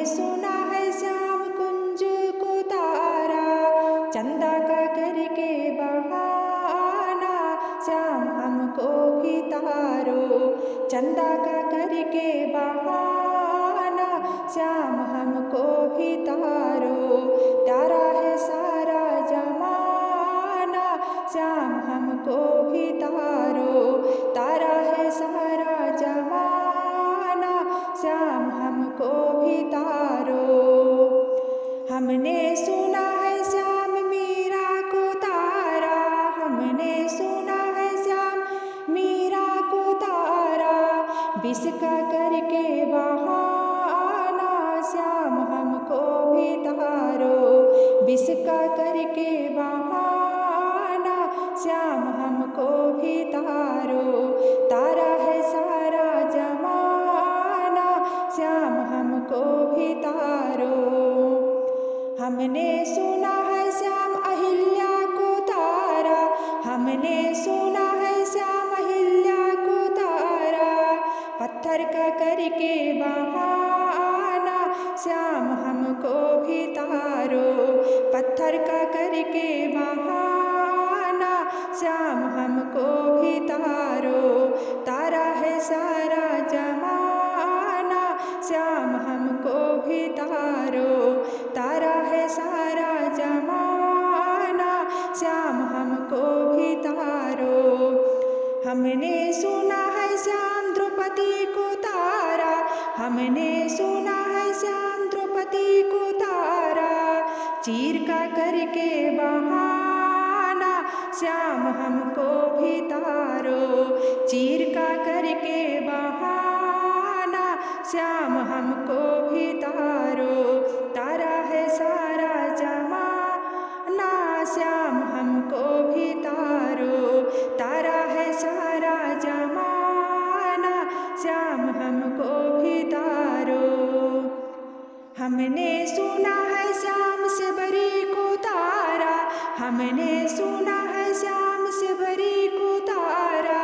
सुना है श्याम कुंज को तारा, चंदा का करके बहाना श्याम हमको भी तारो। चंदा का करके बहाना श्याम हमको भी तारो। प्यारा है सारा जमाना श्याम हमको भी तारो। तारा है सारा जमाना श्याम हमको भी तारो। हमने सुना है श्याम मीरा को तारा, हमने सुना है श्याम मीरा को तारा। विष का करके बहाना श्याम हमको भी तारो। विष का करके बहाना श्याम हमको भी तारो। तारा है सारा जमाना श्याम हमको भी तारो। हमने सुना है श्याम अहिल्या को तारा, हमने सुना है श्याम अहिल्या को तारा। पत्थर का करके बहाना श्याम हमको भी तारो। पत्थर का करके बहाना श्याम हमको भी तारो। तारा है सारा जमाना श्याम हमको भी तारो। तारा है सारा जमाना श्याम हमको भी तारो। हमने सुना है श्याम द्रौपदी को तारा, हमने सुना है श्याम द्रौपदी को तारा। चीर का करके बहाना श्याम हमको भी तारो। चीर का करके बहाना श्याम हमको भी तारो। तारा है सारा जमाना श्याम हमको भी तारो। तारा है सारा जमाना श्याम हमको भी तारो। हमने सुना है श्याम से बरी को तारा, हमने सुना है श्याम से बरी को तारा।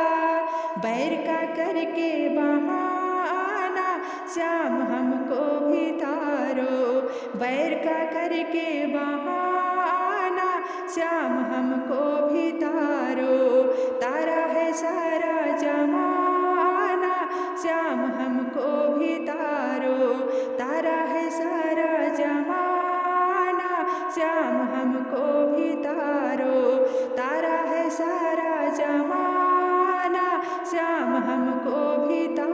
बैर का करके बहाना श्याम हमको भी तारो। बैर का करके बहाना श्याम हमको भी तारो। तारा है सारा जमाना श्याम हमको भी तारो। तारा है सारा जमाना श्याम हमको भी तारो। तारा है सारा जमाना श्याम हमको भी तारो।